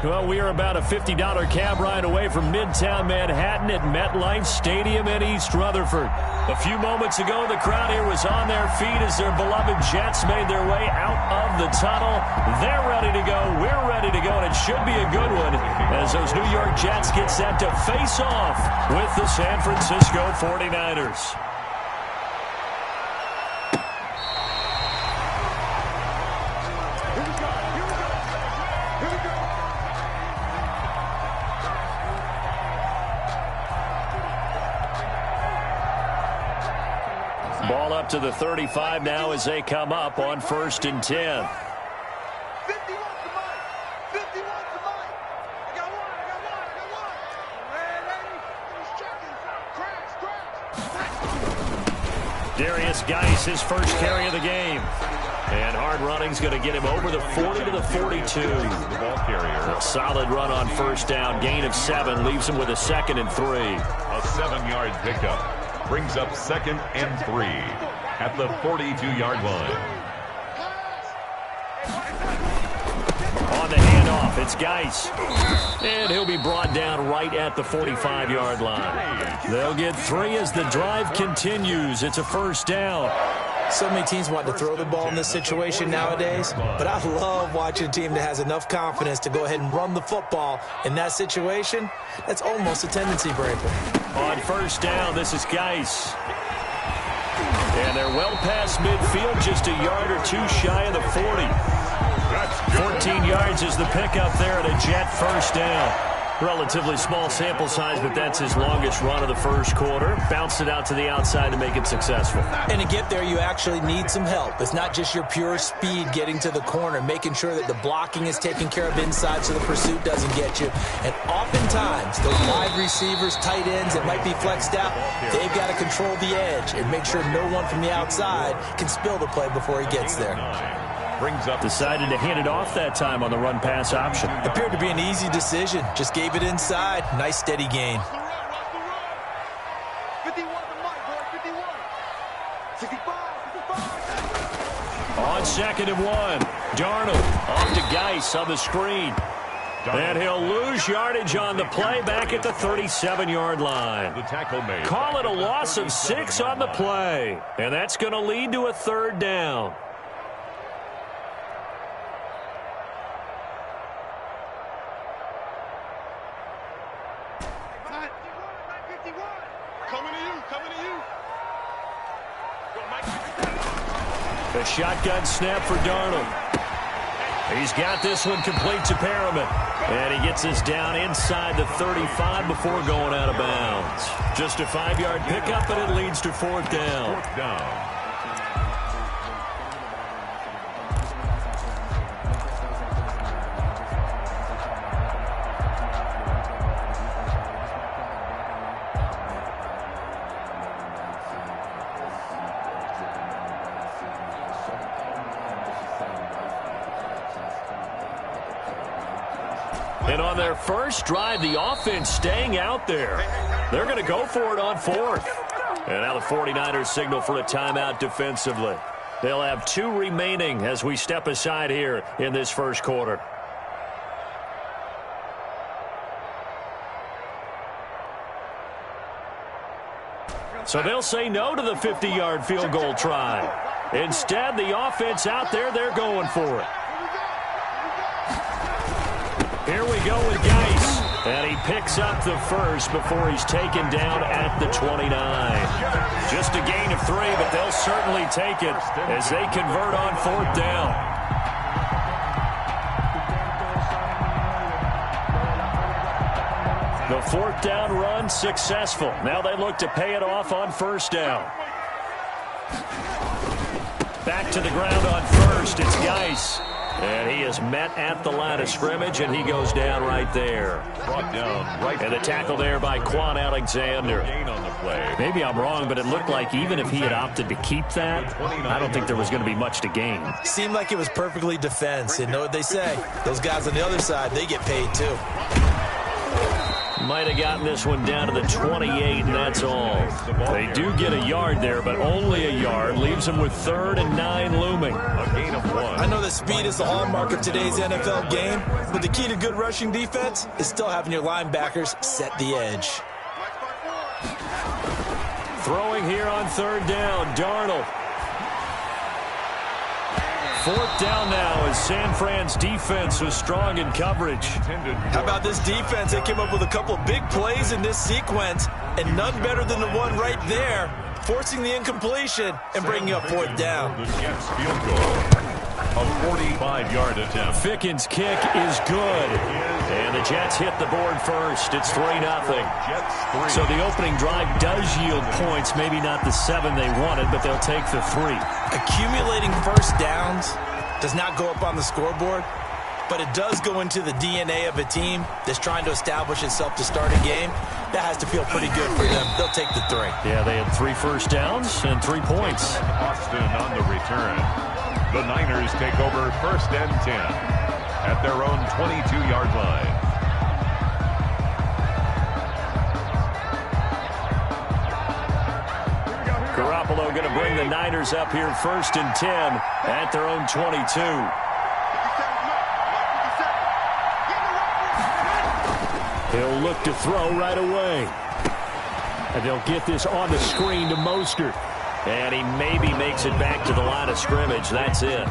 Well, we are about a $50 cab ride away from Midtown Manhattan at MetLife Stadium in East Rutherford. A few moments ago, the crowd here was on their feet as their beloved Jets made their way out of the tunnel. They're ready to go. We're ready to go, and it should be a good one as those New York Jets get set to face off with the San Francisco 49ers. Ball up to the 35 now as they come up on 1st and 10. Williegeez, his first carry of the game. And hard running's going to get him over the 40 to the 42. The ball carrier. A solid run on 1st down. Gain of 7 leaves him with a 2nd and 3. A 7-yard pickup brings up 2nd and 3 at the 42-yard line. On the handoff, it's Geis. And he'll be brought down right at the 45-yard line. They'll get 3 as the drive continues. It's a 1st down. So many teams want to throw the ball in this situation nowadays, but I love watching a team that has enough confidence to go ahead and run the football. In that situation, that's almost a tendency breaker. On 1st down, this is Geis. And they're well past midfield, just a yard or 2 shy of the 40. 14 yards is the pickup there at a Jet 1st down. Relatively small sample size, but that's his longest run of the 1st quarter. Bounced it out to the outside to make it successful. And to get there, you actually need some help. It's not just your pure speed getting to the corner, making sure that the blocking is taken care of inside so the pursuit doesn't get you. And oftentimes, those wide receivers, tight ends that might be flexed out, they've got to control the edge and make sure no one from the outside can spill the play before he gets there. Decided to hand it off that time on the run-pass option. Appeared to be an easy decision. Just gave it inside. Nice, steady gain. 51. On 2nd and 1, Darnold off to Geis on the screen. And he'll lose yardage on the play back at the 37-yard line. The tackle made. Call it a loss of 6 on the play. And that's going to lead to a 3rd down. A shotgun snap for Darnold. He's got this one complete to Perriman. And he gets us down inside the 35 before going out of bounds. Just a 5-yard pickup, and it leads to 4th down. 4th down. And on their first drive, the offense staying out there. They're going to go for it on 4th. And now the 49ers signal for a timeout defensively. They'll have 2 remaining as we step aside here in this 1st quarter. So they'll say no to the 50-yard field goal try. Instead, the offense out there, they're going for it. Here we go with Geis. And he picks up the 1st before he's taken down at the 29. Just a gain of 3, but they'll certainly take it as they convert on 4th down. The 4th down run successful. Now they look to pay it off on 1st down. Back to the ground on 1st. It's Geis. And he is met at the line of scrimmage, and he goes down right there. Brought down right. And the tackle there by Quan Alexander. Gain on the play. Maybe I'm wrong, but it looked like even if he had opted to keep that, I don't think there was going to be much to gain. Seemed like it was perfectly defense. And know what they say? Those guys on the other side, they get paid too. might have gotten this one down to the 28, and that's all. They do get a yard there, but only a yard. Leaves them with 3rd and 9 looming. A gain of 1. I know that speed is the hallmark of today's NFL game, but the key to good rushing defense is still having your linebackers set the edge. Throwing here on 3rd down, Darnold. 4th down now as San Fran's defense was strong in coverage. How about this defense? They came up with a couple of big plays in this sequence, and none better than the one right there, forcing the incompletion and bringing up 4th down. The Jets field goal. A 45-yard attempt. Fickens' kick is good. And the Jets hit the board first. It's 3-0. Jets 3. So the opening drive does yield points. Maybe not the 7 they wanted, but they'll take the 3. Accumulating first downs does not go up on the scoreboard, but it does go into the DNA of a team that's trying to establish itself to start a game. That has to feel pretty good for them. They'll take the 3. Yeah, they had 3 first downs and 3 points. Austin on the return. The Niners take over 1st and 10 at their own 22-yard line. Garoppolo going to bring the Niners up here 1st and 10 at their own 22. He'll look to throw right away. And they'll get this on the screen to Mostert. And he maybe makes it back to the line of scrimmage. That's it.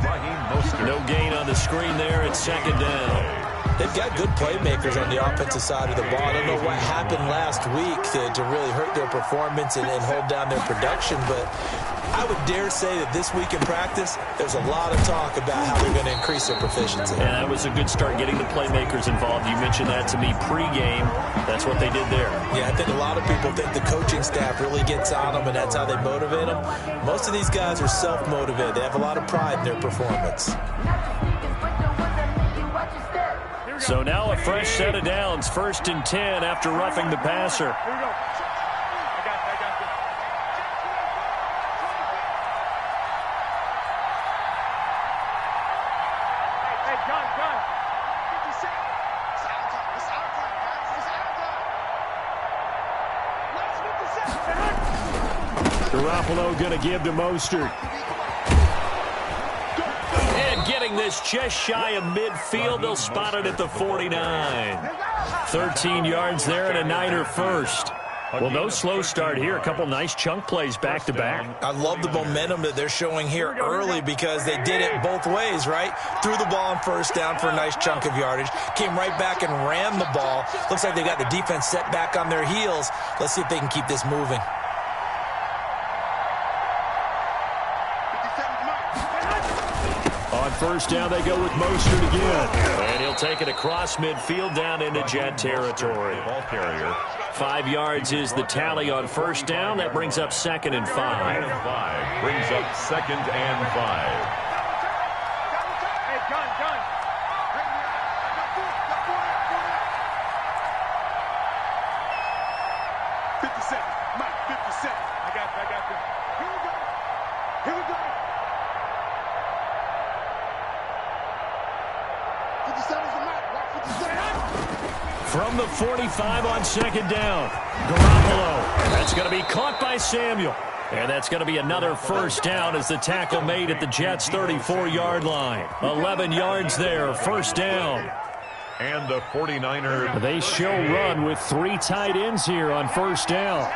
No gain on the screen there. It's 2nd down. They've got good playmakers on the offensive side of the ball. I don't know what happened last week to really hurt their performance and hold down their production, but I would dare say that this week in practice, there's a lot of talk about how they're going to increase their proficiency. And that was a good start, getting the playmakers involved. You mentioned that to me pregame. That's what they did there. Yeah, I think a lot of people think the coaching staff really gets on them, and that's how they motivate them. Most of these guys are self-motivated. They have a lot of pride in their performance. So now a fresh set of downs, 1st and 10 after roughing the passer. Garoppolo going to give to Mostert. And getting this just shy of midfield. They'll spot it at the 49. 13 yards there and a Niner first. Well, no slow start here. A couple nice chunk plays back-to-back. I love the momentum that they're showing here early because they did it both ways, right? Threw the ball on 1st down for a nice chunk of yardage. Came right back and ran the ball. Looks like they got the defense set back on their heels. Let's see if they can keep this moving. On 1st down, they go with Mostert again. And he'll take it across midfield down into Jet territory. Ball carrier. 5 yards is the tally on 1st down. That brings up 2nd and 5. Brings up 2nd and 5. From the 45 on 2nd down. Garoppolo. That's going to be caught by Samuel. And that's going to be another 1st down as the tackle made at the Jets' 34-yard line. 11 yards there, 1st down. And the 49er. They show run with 3 tight ends here on 1st down.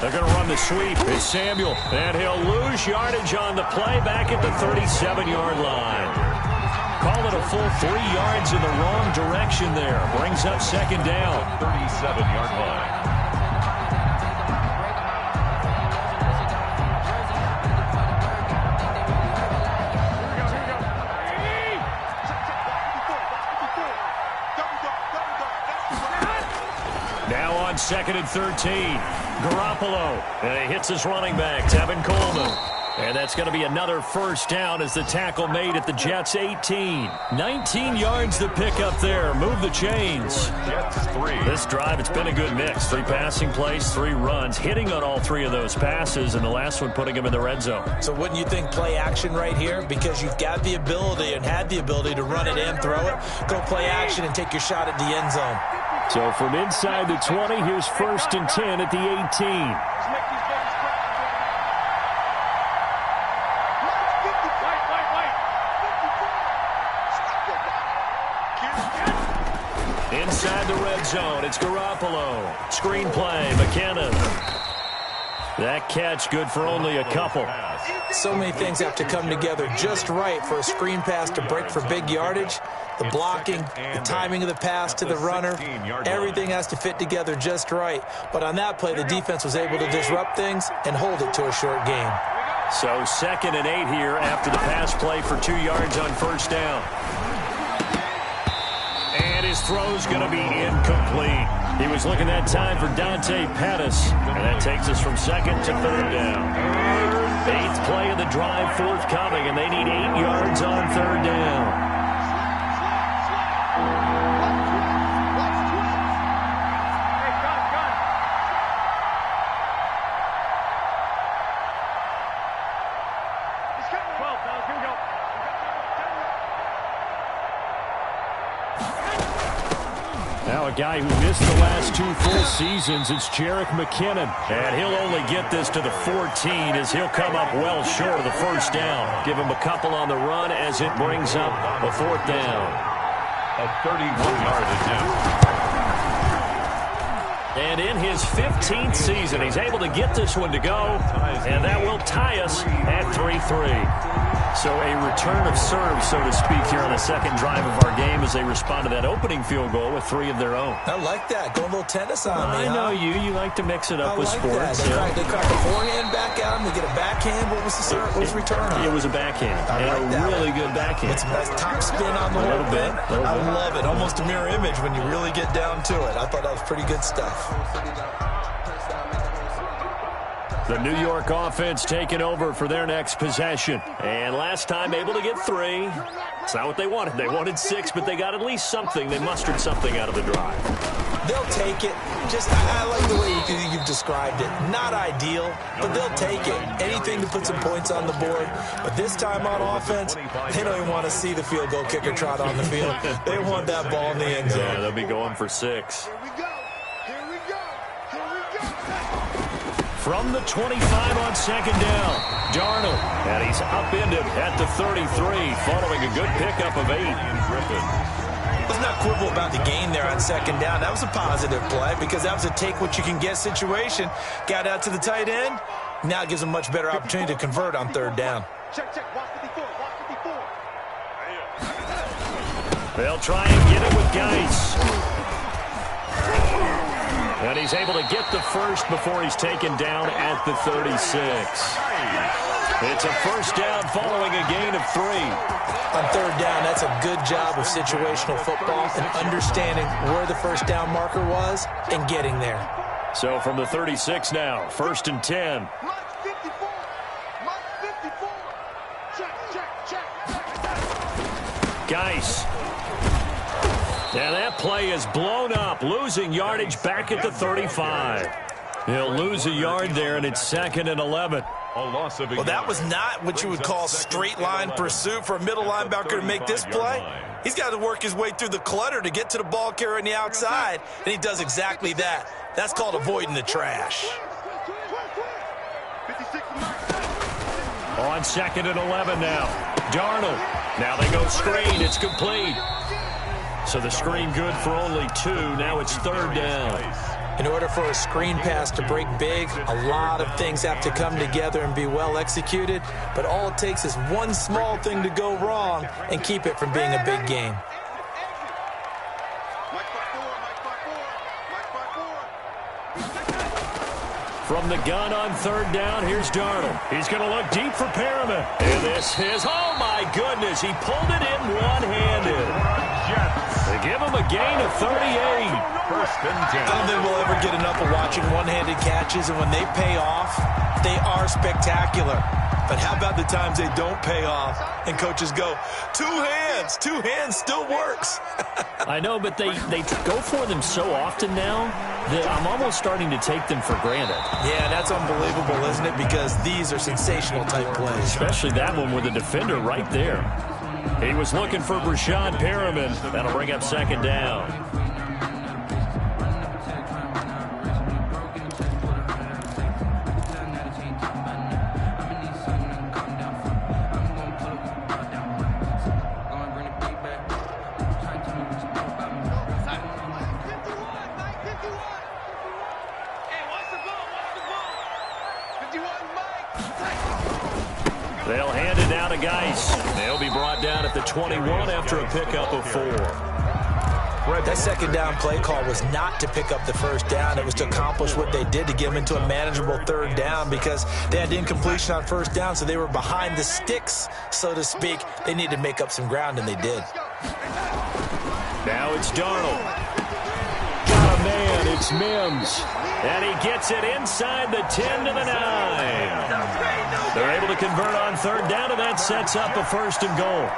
They're going to run the sweep. It's Samuel, and he'll lose yardage on the play back at the 37-yard line. Call it a full 3 yards in the wrong direction there. Brings up 2nd down. 37-yard line. Now on 2nd and 13. Garoppolo, and he hits his running back, Tevin Coleman. And that's going to be another first down as the tackle made at the Jets' 18. 19 yards to pick up there. Move the chains. Jets 3. This drive, it's been a good mix. 3 passing plays, 3 runs, hitting on all 3 of those passes, and the last one putting him in the red zone. So wouldn't you think play action right here? Because you've got the ability and had the ability to run it and throw it. Go play action and take your shot at the end zone. So from inside the 20, here's 1st and 10 at the 18. Inside the red zone, it's Garoppolo. Screen play, McKinnon. That catch good for only a couple. So many things have to come together just right for a screen pass to break for big yardage. The blocking, the timing of the pass to the runner, everything has to fit together just right. But on that play, the defense was able to disrupt things and hold it to a short game. So 2nd and 8 here after the pass play for 2 yards on first down. And his throw's going to be incomplete. He was looking that time for Dante Pettis. And that takes us from 2nd to 3rd down. 8th play of the drive forthcoming, and they need 8 yards on 3rd down. Now a guy who missed the last 2 full seasons, it's Jerick McKinnon. And he'll only get this to the 14 as he'll come up well short of the first down. Give him a couple on the run as it brings up a 4th down. A 31-yard attempt. And in his 15th season, he's able to get this one to go. And that will tie us at 3-3. So a return of serve, so to speak, here on the 2nd drive of our game as they respond to that opening field goal with 3 of their own. I like that. Go a little tennis on me, I know you. You like to mix it up with sports. That. They crack a forehand back at him. They get a backhand. What was the serve? What was the return on? It was a backhand. I like and a really good backhand. It's a nice top spin on the whole thing. I love it. Almost a mirror image when you really get down to it. I thought that was pretty good stuff. The New York offense taking over for their next possession. And last time able to get 3. It's not what they wanted. They wanted 6, but they got at least something. They mustered something out of the drive. They'll take it. I like the way you've described it. Not ideal, but they'll take it. Anything to put some points on the board. But this time on offense, they don't even want to see the field goal kicker trot on the field. They want that ball in the end zone. Yeah, they'll be going for 6. From the 25 on 2nd down, Darnold. And he's upended at the 33, following a good pickup of 8. Let's not quibble about the gain there on 2nd down. That was a positive play because that was a take-what-you-can-get situation. Got out to the tight end. Now it gives them a much better opportunity to convert on 3rd down. Check. Watch 54. They'll try and get it with Geis. And he's able to get the first before he's taken down at the 36. It's a first down following a gain of 3. On 3rd down, that's a good job of situational football and understanding where the first down marker was and getting there. So from the 36 now, 1st and 10. Geis. And that play is blown up, losing yardage back at the 35. He'll lose a yard there, and it's 2nd and 11. Well, that was not what you would call straight line pursuit for a middle linebacker to make this play. He's got to work his way through the clutter to get to the ball carrier on the outside, and he does exactly that. That's called avoiding the trash. On 2nd and 11 now. Darnold. Now they go screen. It's complete. So the screen good for only 2. Now it's 3rd down. In order for a screen pass to break big, a lot of things have to come together and be well executed. But all it takes is one small thing to go wrong and keep it from being a big game. From the gun on 3rd down, here's Darnold. He's going to look deep for Perriman. And this is, oh my goodness, he pulled it in one-handed. They give him a gain of 38. 1st and 10. I don't think we'll ever get enough of watching one-handed catches, and when they pay off, they are spectacular. But how about the times they don't pay off and coaches go, two hands still works. I know, but they go for them so often now that I'm almost starting to take them for granted. Yeah, that's unbelievable, isn't it? Because these are sensational type plays. Especially that one with the defender right there. He was looking for Brashad Perriman. That'll bring up second down. They'll hand it down to Geis. They'll be brought down at the 21 after a pickup of 4. That second down play call was not to pick up the first down. It was to accomplish what they did to get them into a manageable third down because they had incompletion on first down, so they were behind the sticks, so to speak. They needed to make up some ground, and they did. Now it's Darnold. Got a man. It's Mims. And he gets it inside the 10 to the 9. They're able to convert on third down, and that sets up a first and goal.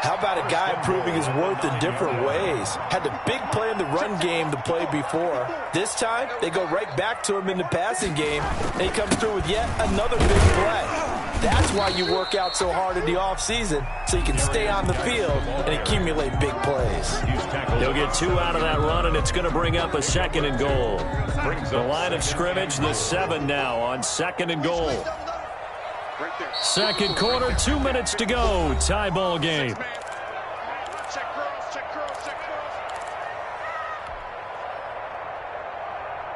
How about a guy proving his worth in different ways? Had the big play in the run game the play before. This time, they go right back to him in the passing game, and he comes through with yet another big play. That's why you work out so hard in the offseason, so you can stay on the field and accumulate big plays. He'll get 2 out of that run, and it's going to bring up a second and goal. The line of scrimmage, the 7 now on second and goal. Second quarter, 2 minutes to go. Tie ball game.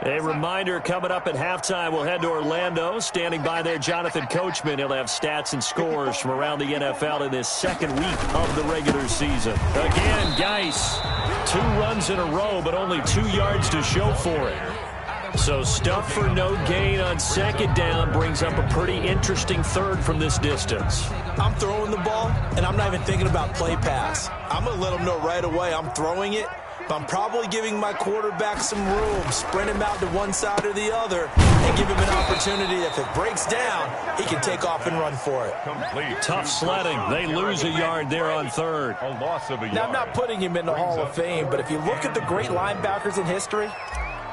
A reminder coming up at halftime, we'll head to Orlando. Standing by there, Jonathan Coachman. He'll have stats and scores from around the NFL in this second week of the regular season. Again, Geis, 2 runs in a row, but only 2 yards to show for it. So stuff for no gain on second down brings up a pretty interesting third from this distance. I'm throwing the ball, and I'm not even thinking about play pass. I'm going to let them know right away I'm throwing it, but I'm probably giving my quarterback some room, sprint him out to one side or the other, and give him an opportunity. If it breaks down, he can take off and run for it. Tough sledding. They lose a yard there on third. A loss of a yard. Now, I'm not putting him in the Hall of Fame, but if you look at the great linebackers in history,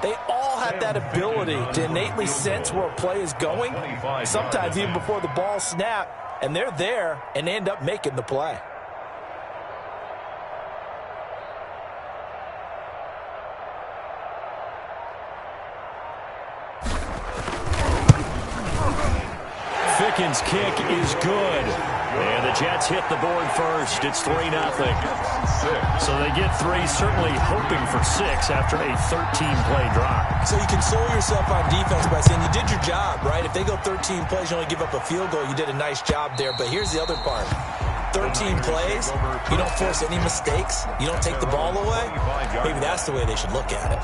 they all have that ability to innately sense where a play is going, sometimes even before the ball snaps, and they're there and end up making the play. Ficken's kick is good. And the Jets hit the board first. It's 3-0. So they get 3, certainly hoping for 6 after a 13-play drive. So you console yourself on defense by saying you did your job, right? If they go 13 plays, you only give up a field goal, you did a nice job there. But here's the other part. 13 plays, you don't force any mistakes, you don't take the ball away. Maybe that's the way they should look at it.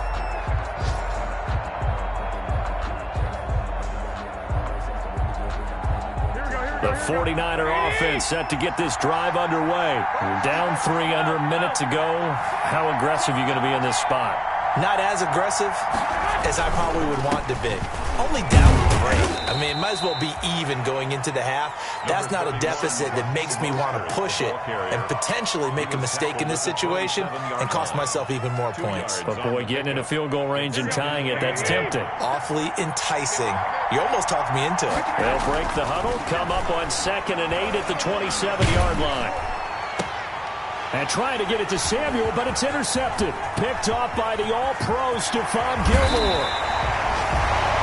The 49er offense set to get this drive underway. Down 3 under a minute to go. How aggressive are you going to be in this spot? Not as aggressive as I probably would want to be. Only down 3. I mean, might as well be even going into the half. That's not a deficit that makes me want to push it and potentially make a mistake in this situation and cost myself even more points. But, boy, getting into field goal range and tying it, that's tempting. Awfully enticing. You almost talked me into it. They'll break the huddle, come up on 2nd and 8 at the 27-yard line. And trying to get it to Samuel, but it's intercepted. Picked off by the all-pro Stephon Gilmore.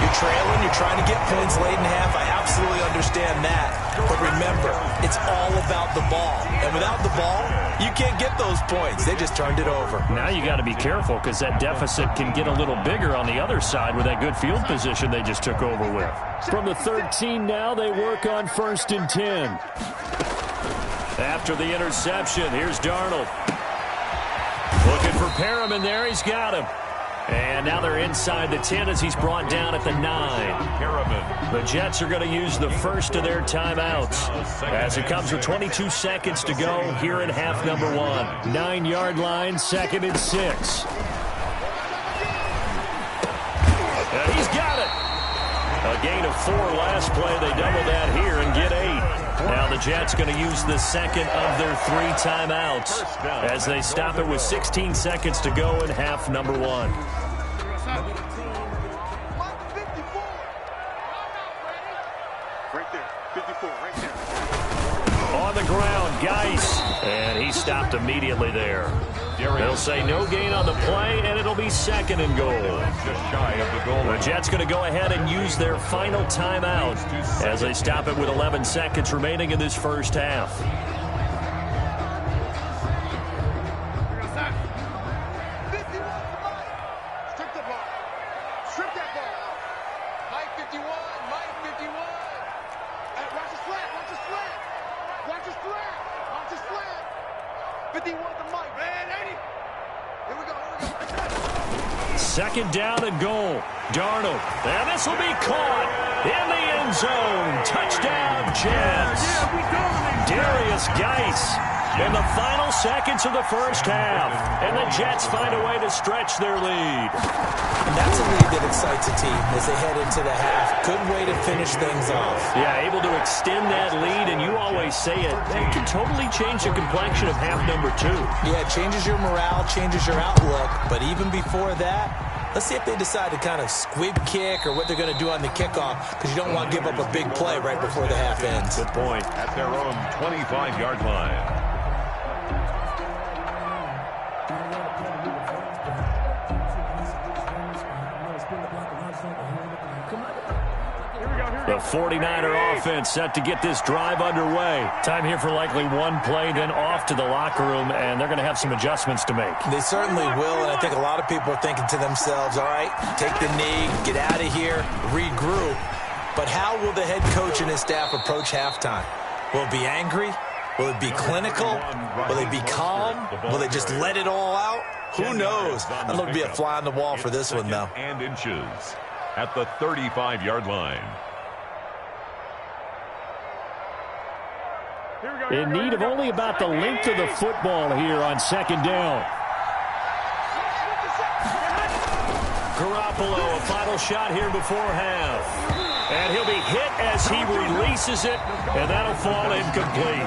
You're trailing, you're trying to get points late in half. I absolutely understand that. But remember, it's all about the ball. And without the ball, you can't get those points. They just turned it over. Now you got to be careful because that deficit can get a little bigger on the other side with that good field position they just took over with. From the 13 now, they work on 1st and 10. After the interception, here's Darnold. Looking for Perriman there. He's got him. And now they're inside the 10 as he's brought down at the 9. The Jets are going to use the first of their timeouts as it comes with 22 seconds to go here in half number 1. 9-yard line, 2nd and 6. And he's got it. A gain of 4 last play. They double that here and get 8. Now the Jets going to use the second of their 3 timeouts as they stop it with 16 seconds to go in half number 1. On the ground, Geis, and he stopped immediately there. They'll say no gain on the play, and it'll be second and goal. Just shy of the goal. The Jets going to go ahead and use their final timeout as they stop it with 11 seconds remaining in this first half. Second down and goal. Darnold. And this will be caught in the end zone. Touchdown, Jets. Darius Geis in the final seconds of the first half. And the Jets find a way to stretch their lead. And that's a lead that excites a team as they head into the half. Good way to finish things off. Yeah, able to extend that lead, and you always say it, that can totally change the complexion of half number 2. Yeah, it changes your morale, changes your outlook. But even before that, let's see if they decide to kind of squib kick or what they're going to do on the kickoff, because you don't want to give up a big play right before the half ends. Good point. At their own 25-yard line. The 49er offense set to get this drive underway. Time here for likely one play, then off to the locker room, and they're going to have some adjustments to make. They certainly will, and I think a lot of people are thinking to themselves, all right, take the knee, get out of here, regroup. But how will the head coach and his staff approach halftime? Will it be angry? Will it be clinical? Will they be calm? Will they just let it all out? Who knows? That'll look to be a fly on the wall for this one, though. And inches at the 35-yard line. In need of only about the length of the football here on second down. Garoppolo, a final shot here before half. And he'll be hit as he releases it, and that'll fall incomplete.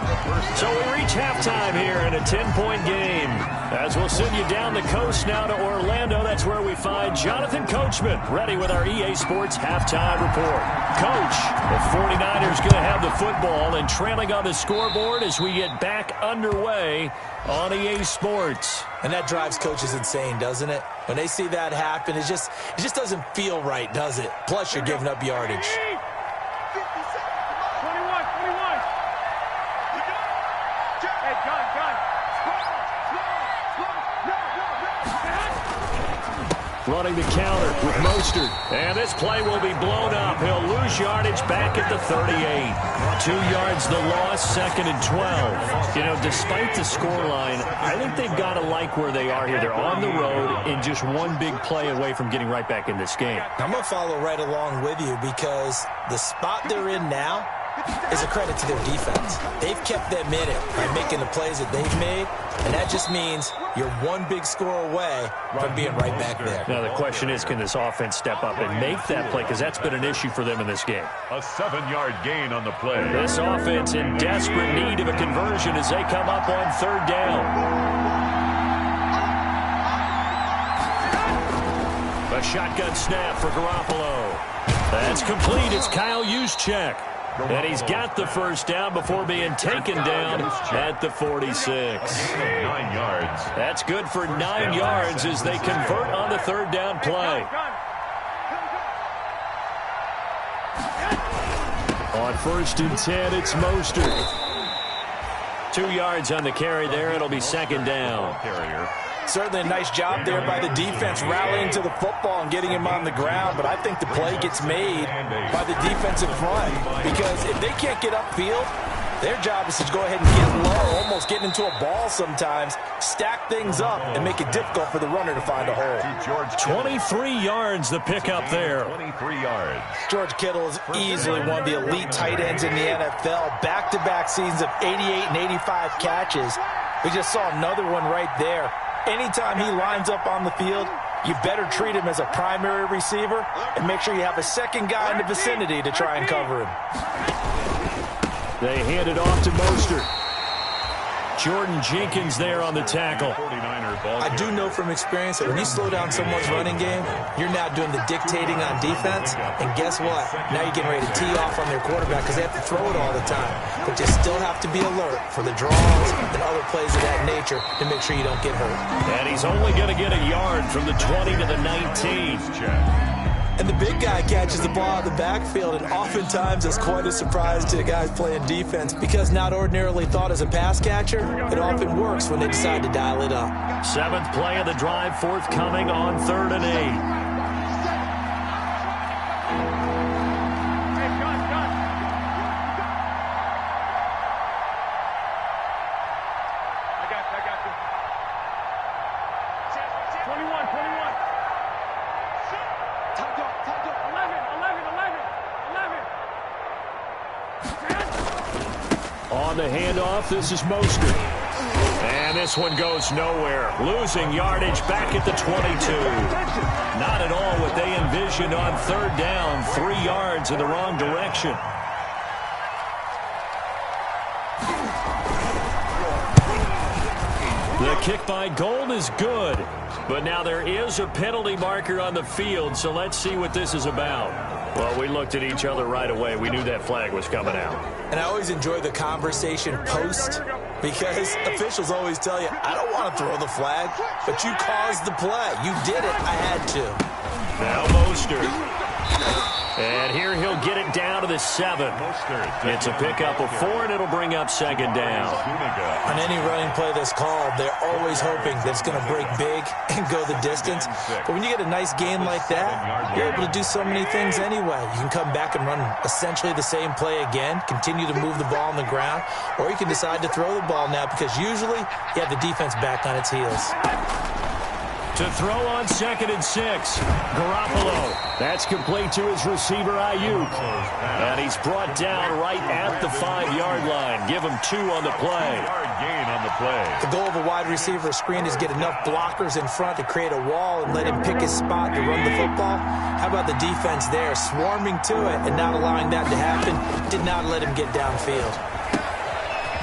So we reach halftime here in a 10-point game. As we'll send you down the coast now to Orlando, that's where we find Jonathan Coachman, ready with our EA Sports halftime report. Coach, the 49ers going to have the football and trailing on the scoreboard as we get back underway on EA Sports. And that drives coaches insane, doesn't it? When they see that happen, it just doesn't feel right, does it? Plus, you're giving up yardage. 21. Hey, gun. Running the counter with Mostert. And this play will be blown up. He'll lose yardage back at the 38. 2 yards the loss, second and 12. You know, despite the scoreline, I think they've got to like where they are here. They're on the road and just one big play away from getting right back in this game. I'm going to follow right along with you because the spot they're in now is a credit to their defense. They've kept them in it by making the plays that they've made, and that just means you're one big score away from being right back there. Now the question is, can this offense step up and make that play? Because that's been an issue for them in this game. A 7-yard gain on the play. This offense in desperate need of a conversion as they come up on third down. A shotgun snap for Garoppolo. That's complete. It's Kyle Juszczyk. And he's got the first down before being taken down at the 46. 9 yards. That's good for 9 yards as they convert on the third down play. On first and 10, it's Mostert. 2 yards on the carry there. It'll be second down. Certainly a nice job there by the defense rallying to the football and getting him on the ground, but I think the play gets made by the defensive front because if they can't get upfield, their job is to go ahead and get low, almost get into a ball sometimes, stack things up, and make it difficult for the runner to find a hole. 23 yards the pickup there. 23 yards. George Kittle is easily one of the elite tight ends in the NFL. Back-to-back seasons of 88 and 85 catches. We just saw another one right there. Anytime he lines up on the field, you better treat him as a primary receiver and make sure you have a second guy in the vicinity to try and cover him. They hand it off to Mostert. Jordan Jenkins there on the tackle. I do know from experience that when you slow down someone's running game, you're now doing the dictating on defense. And guess what? Now you're getting ready to tee off on their quarterback because they have to throw it all the time. But you still have to be alert for the draws and other plays of that nature to make sure you don't get hurt. And he's only going to get a yard from the 20 to the 19. And the big guy catches the ball in the backfield, and oftentimes it's quite a surprise to the guys playing defense because not ordinarily thought as a pass catcher, it often works when they decide to dial it up. 7th play of the drive forthcoming on 3rd and 8. On the handoff, this is Mostert. And this one goes nowhere. Losing yardage back at the 22. Not at all what they envisioned on 3rd down. 3 yards in the wrong direction. The kick by Gold is good. But now there is a penalty marker on the field, so let's see what this is about. Well, we looked at each other right away. We knew that flag was coming out. And I always enjoy the conversation post because officials always tell you, I don't want to throw the flag, but you caused the play. You did it. I had to. Now Mostert. And here he'll get it down to the 7. It's a pickup of 4, and it'll bring up 2nd down. On any running play that's called, they're always hoping that it's going to break big and go the distance. But when you get a nice gain like that, you're able to do so many things anyway. You can come back and run essentially the same play again, continue to move the ball on the ground, or you can decide to throw the ball now because usually you have the defense back on its heels. To throw on 2nd and 6. Garoppolo. That's complete to his receiver, Ayuk. And he's brought down right at the 5-yard line. Give him 2 on the play. Gain on the play. The goal of a wide receiver screen is get enough blockers in front to create a wall and let him pick his spot to run the football. How about the defense there, swarming to it and not allowing that to happen? Did not let him get downfield.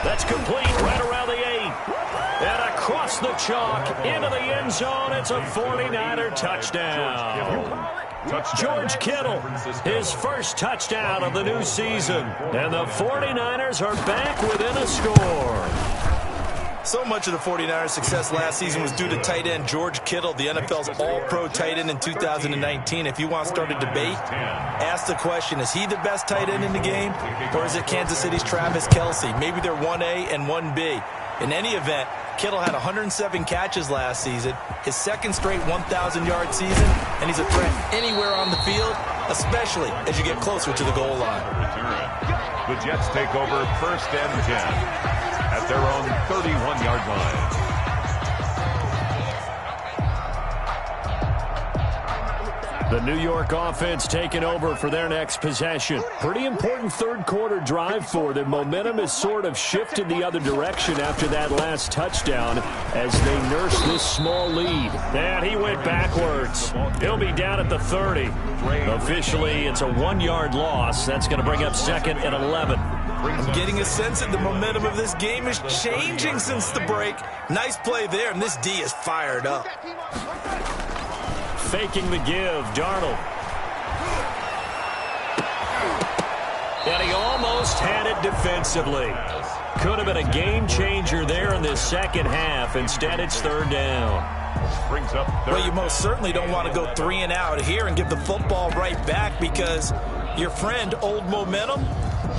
That's complete right around the 8. And across the chalk into the end zone. It's a 49er touchdown. George Kittle, his first touchdown of the new season. And the 49ers are back within a score. So much of the 49ers' success last season was due to tight end George Kittle, the NFL's all-pro tight end in 2019. If you want to start a debate, ask the question, is he the best tight end in the game? Or is it Kansas City's Travis Kelce? Maybe they're 1A and 1B. In any event, Kittle had 107 catches last season, his 2nd straight 1,000-yard season, and he's a threat anywhere on the field, especially as you get closer to the goal line. The Jets take over 1st and 10 at their own 31-yard line. The New York offense taking over for their next possession. Pretty important 3rd quarter drive for them. Momentum has sort of shifted the other direction after that last touchdown as they nurse this small lead. And he went backwards. He'll be down at the 30. Officially, it's a 1-yard loss. That's going to bring up 2nd and 11. I'm getting a sense that the momentum of this game is changing since the break. Nice play there, and this D is fired up. Faking the give, Darnold. And he almost had it defensively. Could have been a game changer there in this 2nd half. Instead, it's 3rd down. Brings up 3rd. Well, you most certainly don't want to go 3 and out here and give the football right back because your friend, Old Momentum,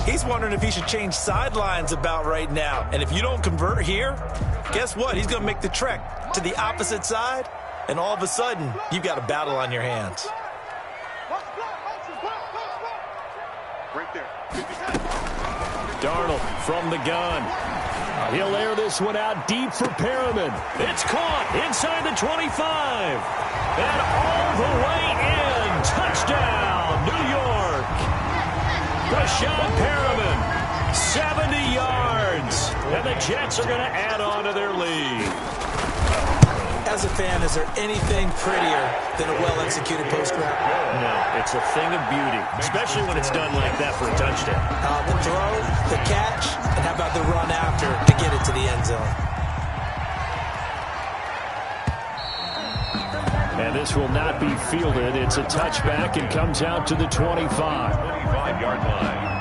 he's wondering if he should change sidelines about right now. And if you don't convert here, guess what? He's going to make the trek to the opposite side. And all of a sudden, you've got a battle on your hands. Right there. Darnold from the gun. He'll air this one out deep for Perriman. It's caught inside the 25. And all the way in. Touchdown, New York. Rashad Perriman, 70 yards. And the Jets are going to add on to their lead. as a fan, is there anything prettier than a well-executed post route? No, it's a thing of beauty, especially when it's done like that for a touchdown. The throw, the catch, and how about the run after to get it to the end zone? And this will not be fielded. It's a touchback and comes out to the 25. 25-yard line.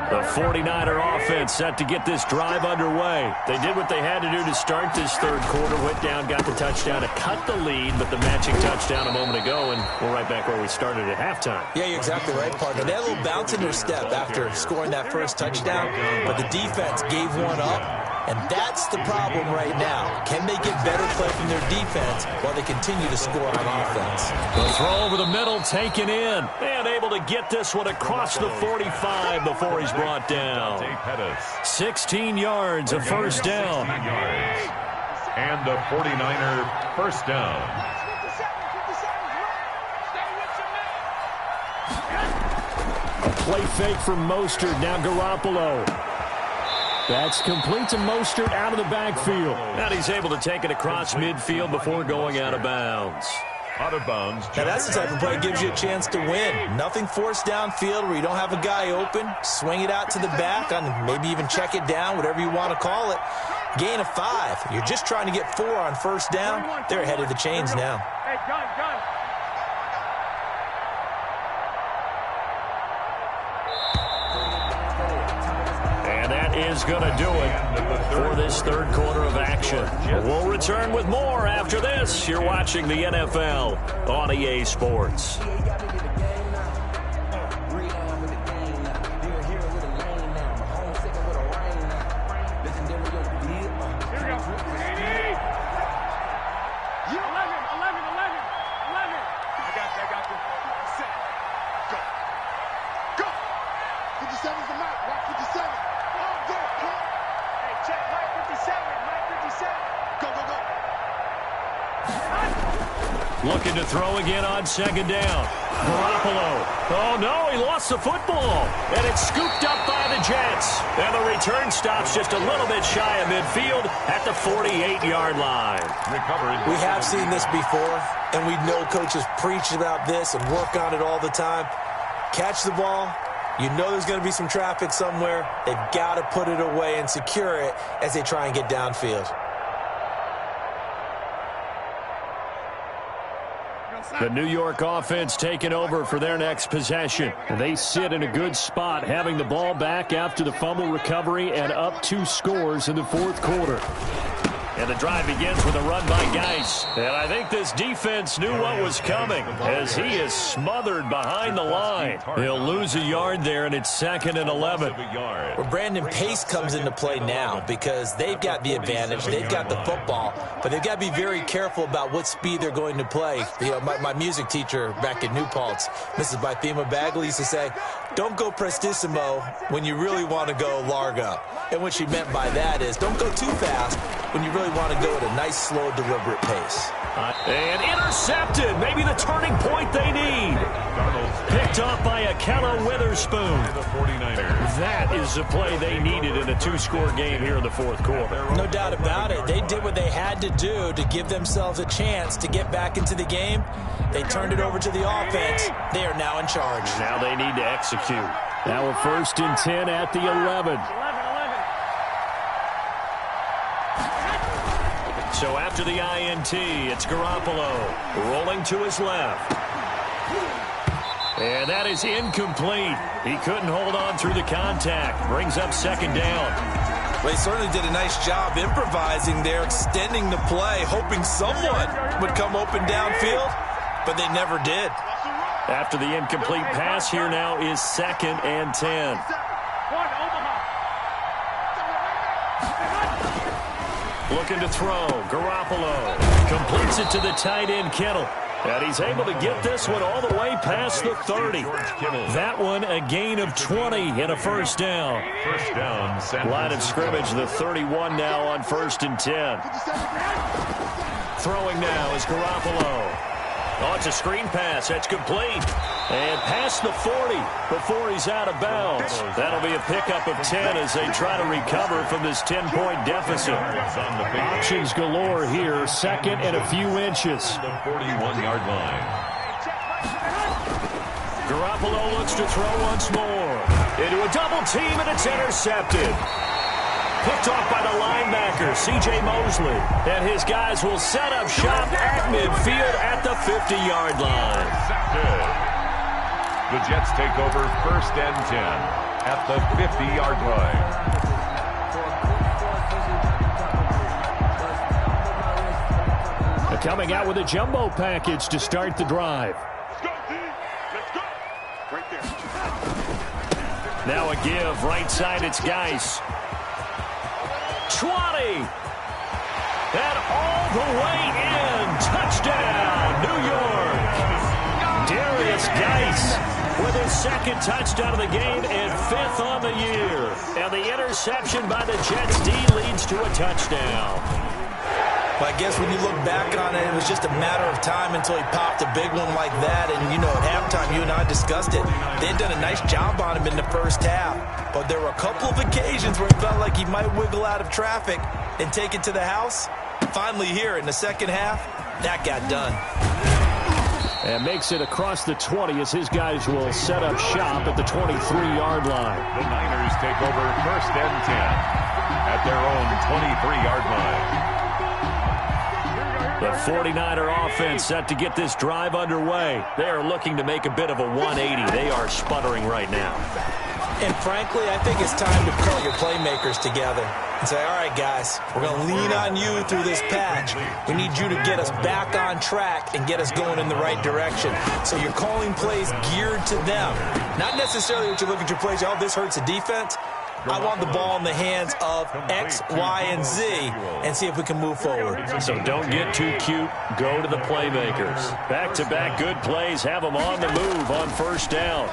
The 49er offense set to get this drive underway. They did what they had to do to start this third quarter. Went down, got the touchdown to cut the lead, but the matching touchdown a moment ago, and we're right back where we started at halftime. Yeah, you're exactly right, partner. They had a little bounce in their step after scoring that first touchdown, but the defense gave one up, and that's the problem right now. Can they get better play from their defense while they continue to score on offense? The throw over the middle, taken in, and able to get this one across the 45 before he's brought down. 16 yards, a first down. And a 49er first down. A play fake from Mostert, now Garoppolo. That's complete to Mostert out of the backfield. And he's able to take it across midfield before going out of bounds. Out of bounds. Now that's the type of play that gives you a chance to win. Nothing forced downfield where you don't have a guy open. Swing it out to the back, on maybe even check it down, whatever you want to call it. Gain of 5. You're just trying to get 4 on first down. They're ahead of the chains now. Hey, gun. And that is going to do it for this third quarter of action. We'll return with more after this. You're watching the NFL on EA Sports. Looking to throw again on second down. Garoppolo. Oh, no, he lost the football. And it's scooped up by the Jets. And the return stops just a little bit shy of midfield at the 48-yard line. We have seen this before, and we know coaches preach about this and work on it all the time. Catch the ball. You know there's going to be some traffic somewhere. They've got to put it away and secure it as they try and get downfield. The New York offense taking over for their next possession. They sit in a good spot, having the ball back after the fumble recovery and up 2 scores in the fourth quarter. And the drive begins with a run by Geis. And I think this defense knew what was coming as he is smothered behind the line. He'll lose a yard there, and it's 2nd and 11. Well, Brandon, pace comes into play now because they've got the advantage. They've got the football, but they've got to be very careful about what speed they're going to play. You know, my music teacher back in New Paltz, Mrs. Bythema Bagley, used to say, don't go prestissimo when you really want to go largo. And what she meant by that is don't go too fast when you really want to go at a nice, slow, deliberate pace. And intercepted. Maybe the turning point they need. Picked off by Akello Witherspoon. That is the play they needed in a 2-score game here in the fourth quarter. No doubt about it. They did what they had to do to give themselves a chance to get back into the game. They turned it over to the offense. They are now in charge. Now they need to execute. Now a 1st and 10 at the 11. So after the INT, it's Garoppolo rolling to his left. And that is incomplete. He couldn't hold on through the contact. Brings up 2nd down. They certainly did a nice job improvising there, extending the play, hoping someone would come open downfield, but they never did. After the incomplete pass, here now is 2nd and 10. Looking to throw. Garoppolo completes it to the tight end, Kittle. And he's able to get this one all the way past the 30. That one a gain of 20 and a first down. Line of scrimmage, the 31 now on 1st and 10. Throwing now is Garoppolo. Oh, it's a screen pass. That's complete. And past the 40 before he's out of bounds. That'll be a pickup of 10 as they try to recover from this 10-point deficit. Options galore here. Second and a few inches. The 41-yard line. Garoppolo looks to throw once more. Into a double team, and it's intercepted. Picked off by the linebacker, C.J. Mosley. And his guys will set up shop at midfield at the 50-yard line. The Jets take over first and 10 at the 50-yard line. They're coming out with a jumbo package to start the drive. Let's go, D. Let's go. Right there. Now a give. Right side, it's Geis. 20. And all the way in. Touchdown, New York. Darius Geis with his second touchdown of the game and 5th on the year. And the interception by the Jets D leads to a touchdown. But I guess when you look back on it, it was just a matter of time until he popped a big one like that. And, you know, at halftime, you and I discussed it. They'd done a nice job on him in the first half. But there were a couple of occasions where it felt like he might wiggle out of traffic and take it to the house. Finally here in the second half, that got done. And makes it across the 20 as his guys will set up shop at the 23-yard line. The Niners take over first and 10 at their own 23-yard line. The 49er offense set to get this drive underway. They are looking to make a bit of a 180. They are sputtering right now. And frankly, I think it's time to call your playmakers together and say, all right, guys, we're going to lean on you through this patch. We need you to get us back on track and get us going in the right direction. So you're calling plays geared to them. Not necessarily what you look at your plays, oh, this hurts the defense. I want the ball in the hands of X, Y, and Z and see if we can move forward. So don't get too cute. Go to the playmakers. Back-to-back good plays. Have them on the move on first down.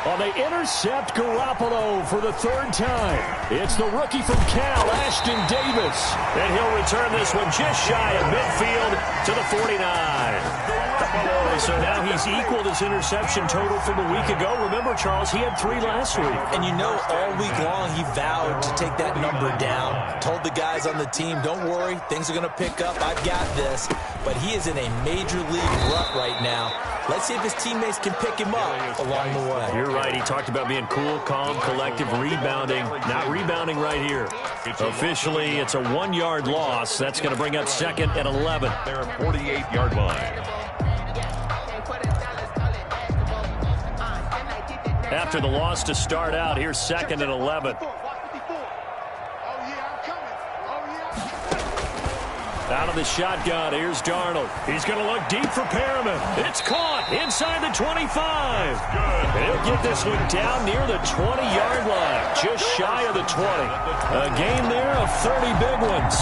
Well, they intercept Garoppolo for the 3rd time. It's the rookie from Cal, Ashton Davis. And he'll return this one just shy of midfield to the 49. So now he's equaled his interception total from a week ago. Remember, Charles, he had 3 last week. And you know, all week long he vowed to take that number down. Told the guys on the team, don't worry, things are going to pick up. I've got this. But he is in a major league rut right now. Let's see if his teammates can pick him up along the way. You're right. He talked about being cool, calm, collective, rebounding. Not rebounding right here. Officially, it's a 1-yard loss. That's going to bring up 2nd and 11. Their 48-yard line. After the loss to start out, here's 2nd and 11. Out of the shotgun, here's Darnold. He's going to look deep for Perriman. It's caught inside the 25. He'll get this one down near the 20-yard line, just shy of the 20. A game there of 30 big ones.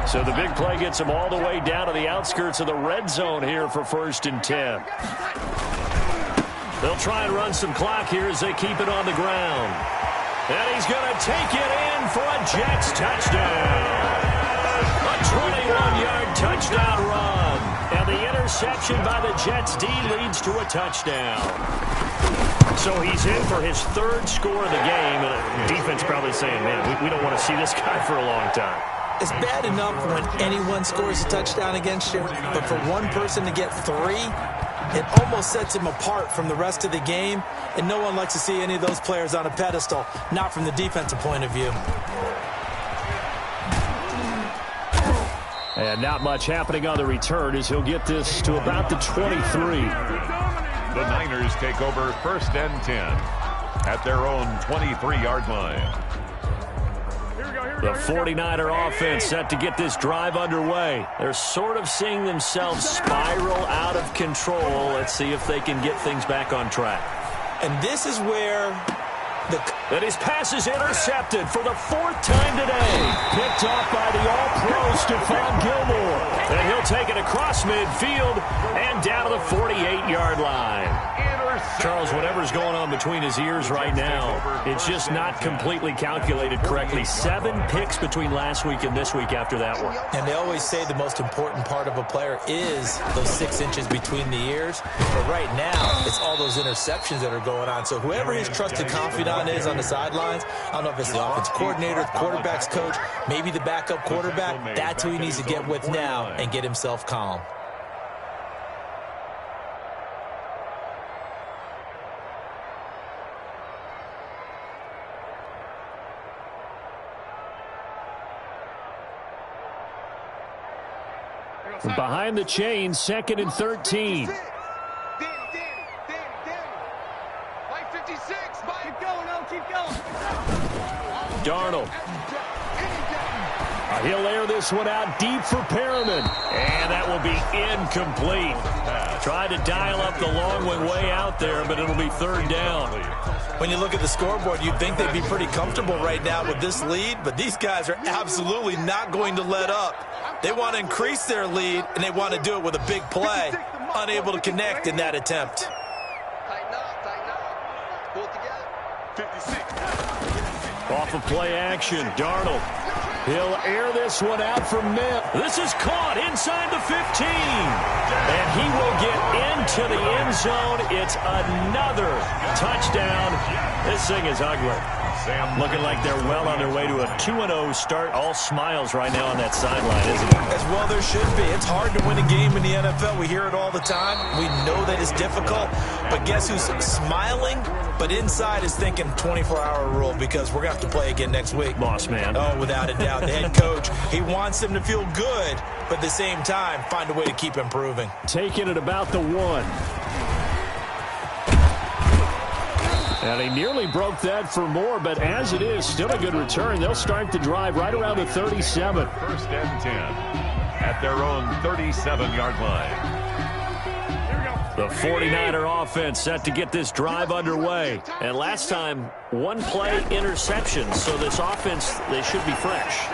So the big play gets him all the way down to the outskirts of the red zone here for 1st and 10. They'll try and run some clock here as they keep it on the ground. And he's going to take it in for a Jets touchdown. A 21-yard touchdown run. And the interception by the Jets D leads to a touchdown. So he's in for his 3rd score of the game. And the defense probably saying, man, we don't want to see this guy for a long time. It's bad enough when anyone scores a touchdown against you, but for one person to get 3, it almost sets him apart from the rest of the game, and no one likes to see any of those players on a pedestal, not from the defensive point of view. And not much happening on the return as he'll get this to about the 23. The Niners take over first and 10 at their own 23-yard line. The 49er offense set to get this drive underway. They're sort of seeing themselves spiral out of control. Let's see if they can get things back on track. And this is where the And his pass is intercepted for the 4th time today. Picked off by the all-pro Stephon Gilmore. And he'll take it across midfield and down to the 48-yard line. Charles, whatever's going on between his ears right now, it's just not completely calculated correctly. 7 picks between last week and this week after that one. And they always say the most important part of a player is those 6 inches between the ears. But right now, it's all those interceptions that are going on. So whoever his trusted confidant is on the sidelines, I don't know if it's the offense coordinator, the quarterback's coach, maybe the backup quarterback, that's who he needs to get with now and get himself calm. Behind the chains, 2nd and 13. Danny. Like 56. Keep going, keep going. Darnold. He'll air this one out deep for Perriman. And that will be incomplete. Tried to dial up the long one way out there, but it'll be 3rd down. When you look at the scoreboard, you'd think they'd be pretty comfortable right now with this lead, but these guys are absolutely not going to let up. They want to increase their lead, and they want to do it with a big play. Unable to connect in that attempt. Tighten up. Pull it together. 56. Off of play action, Darnold. He'll air this one out for Mitt. This is caught inside the 15. And he will get into the end zone. It's another touchdown. This thing is ugly. Looking like they're well on their way to a 2-0 start. All smiles right now on that sideline, isn't it? As well there should be. It's hard to win a game in the NFL. We hear it all the time. We know that it's difficult. But guess who's smiling? But inside is thinking 24-hour rule because we're going to have to play again next week. Boss man. Oh, without a doubt. The head coach, he wants them to feel good, but at the same time, find a way to keep improving. Taking it about the 1. And he nearly broke that for more, but as it is, still a good return. They'll start the drive right around the 37. 1st and 10 at their own 37-yard line. The 49er offense set to get this drive underway. And last time, 1-play interception. So this offense, they should be fresh.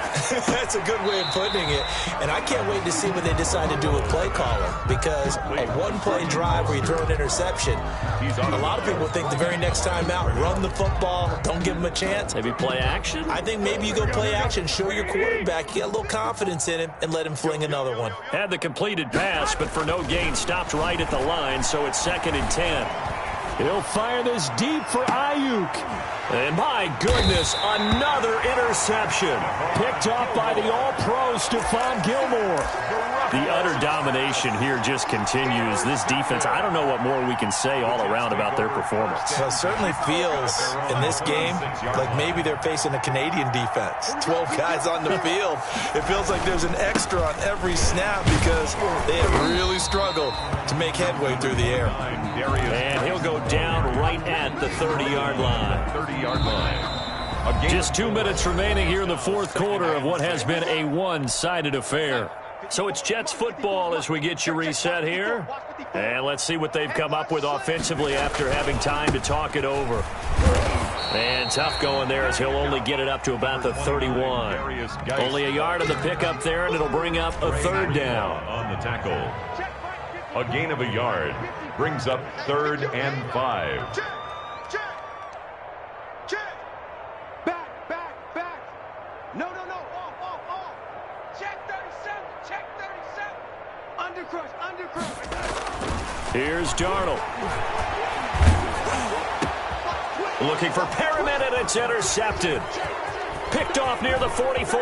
That's a good way of putting it. And I can't wait to see what they decide to do with play calling. Because a 1-play drive where you throw an interception, a lot of people think the very next time out, run the football, don't give them a chance. Maybe play action? I think maybe you go play action, show your quarterback, get a little confidence in him, and let him fling another one. Had the completed pass, but for no gain, stopped right at the line, so it's 2nd and 10. He'll fire this deep for Ayuk. And my goodness, another interception. Picked off by the all-pro Stephon Gilmore. The utter domination here just continues. This defense, I don't know what more we can say all around about their performance. Well, it certainly feels in this game like maybe they're facing a Canadian defense. 12 guys on the field. It feels like there's an extra on every snap because they have really struggled to make headway through the air. And he'll go down right at the 30-yard line. 30-yard line. Just 2 minutes remaining here in the 4th quarter of what has been a one-sided affair. So it's Jets football as we get you reset here. And let's see what they've come up with offensively after having time to talk it over. And tough going there as he'll only get it up to about the 31. Only a yard on the pickup there, and it'll bring up a 3rd down. On the tackle. A gain of a yard brings up 3rd and 5. Back. No. Off. Check 37. Undercrush. Here's Darnold. Looking for Perriman, and it's intercepted. Picked off near the 44.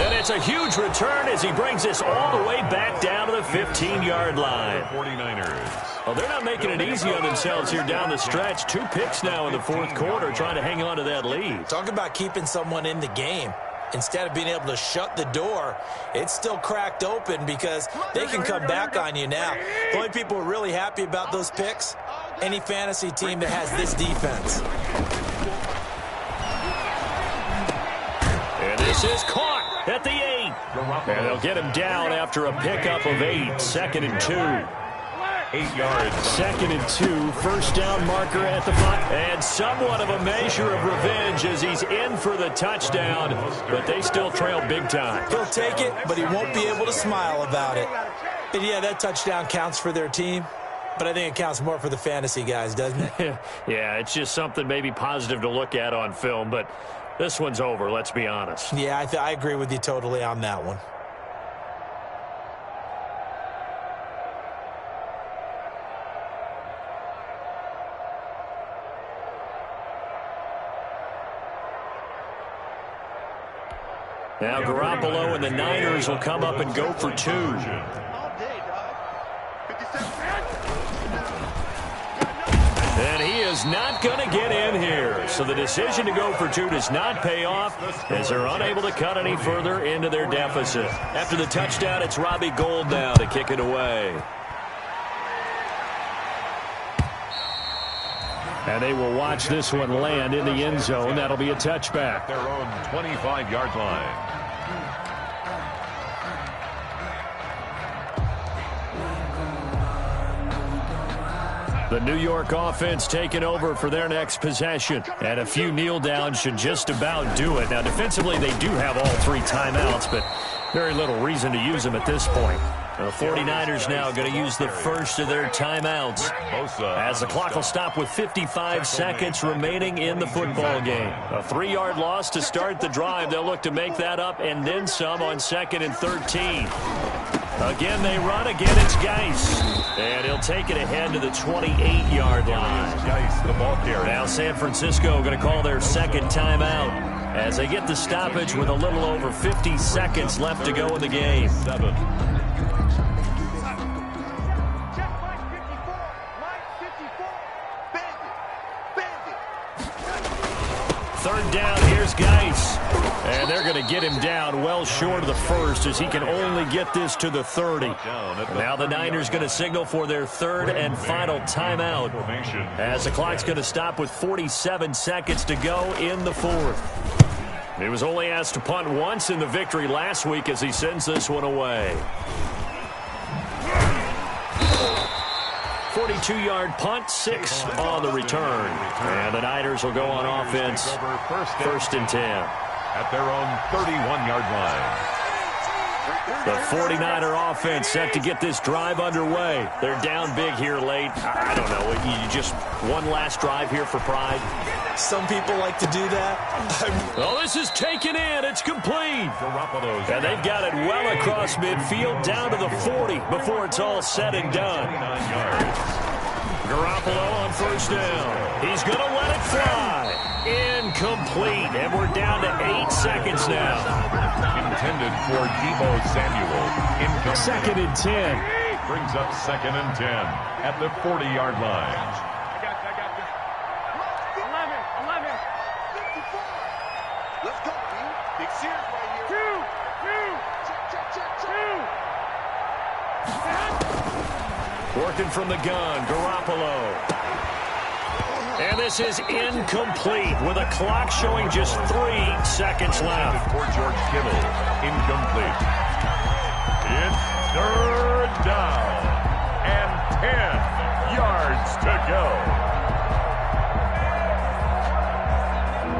And it's a huge return as he brings this all the way back down to the 15-yard line. 49ers. Well, they're not making it easy on themselves here down the stretch. 2 picks now in the 4th quarter, trying to hang on to that lead. Talk about keeping someone in the game. Instead of being able to shut the door, it's still cracked open because they can come back on you now. The only people who are really happy about those picks, any fantasy team that has this defense. And this is caught at the 8. And they'll get him down after a pickup of 8. 2nd and 2. 8 yards. 2nd and 2, first down marker at the 5. And somewhat of a measure of revenge as he's in for the touchdown, but they still trail big time. He'll take it, but he won't be able to smile about it. And yeah, that touchdown counts for their team, but I think it counts more for the fantasy guys, doesn't it? Yeah, it's just something maybe positive to look at on film, but this one's over, let's be honest. Yeah, I agree with you totally on that one. Now Garoppolo and the Niners will come up and go for 2. And he is not going to get in here. So the decision to go for 2 does not pay off as they're unable to cut any further into their deficit. After the touchdown, it's Robbie Gould now to kick it away. And they will watch this one land in the end zone. That'll be a touchback. Their own 25-yard line. The New York offense taking over for their next possession. And a few kneel downs should just about do it. Now, defensively, they do have all 3 timeouts, but very little reason to use them at this point. The 49ers now going to use the first of their timeouts as the clock will stop with 55 seconds remaining in the football game. A 3-yard loss to start the drive. They'll look to make that up and then some on 2nd and 13. Again, they run. Again, it's Geis. And he'll take it ahead to the 28-yard line. Geis, the ball carrier. Now San Francisco going to call their second timeout as they get the stoppage with a little over 50 seconds left to go in the game. 7. Third down, here's Geis. And they're going to get him down well short of the first as he can only get this to the 30. Now the Niners going to signal for their third and final timeout as the clock's going to stop with 47 seconds to go in the fourth. He was only asked to punt once in the victory last week as he sends this one away. 42-yard punt, 6 on the return. And the Niners will go on offense, first and 10. At their own 31-yard line. The 49er offense set to get this drive underway. They're down big here late. I don't know. You just one last drive here for pride. Some people like to do that. Oh, this is taken in. It's complete. And they've got it well across midfield down to the 40 before it's all said and done. Garoppolo on first down. He's going to let it fly. Incomplete. And we're down to 8 seconds now. Intended for Deebo Samuel. Incomplete. 2nd and 10. Brings up 2nd and 10 at the 40-yard line. Working from the gun, Garoppolo. And this is incomplete with a clock showing just 3 seconds left. For George Kittle, incomplete. It's third down and 10 yards to go.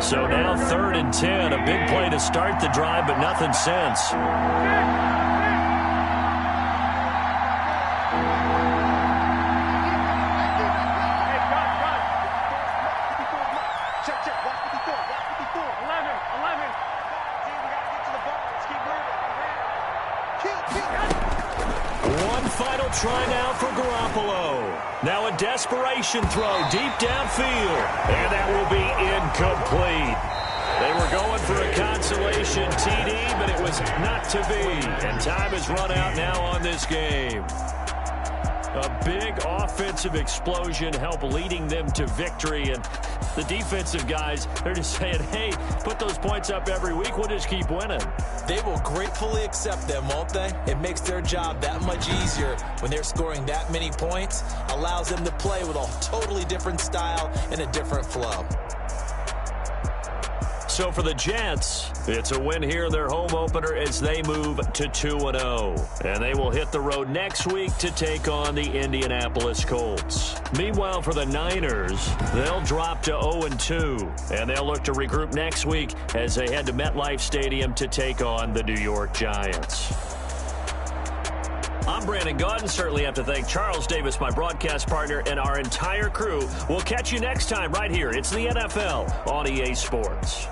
So now 3rd and 10, a big play to start the drive, but nothing since. Try now for Garoppolo. Now a desperation throw deep downfield. And that will be incomplete. They were going for a consolation TD, but it was not to be. And time has run out now on this game. A big offensive explosion helped leading them to victory. And the defensive guys, they're just saying, hey, put those points up every week. We'll just keep winning. They will gratefully accept them, won't they? It makes their job that much easier when they're scoring that many points. Allows them to play with a totally different style and a different flow. So for the Jets, it's a win here in their home opener as they move to 2-0. And they will hit the road next week to take on the Indianapolis Colts. Meanwhile, for the Niners, they'll drop to 0-2. And they'll look to regroup next week as they head to MetLife Stadium to take on the New York Giants. I'm Brandon Gaudin. Certainly have to thank Charles Davis, my broadcast partner, and our entire crew. We'll catch you next time right here. It's the NFL on EA Sports.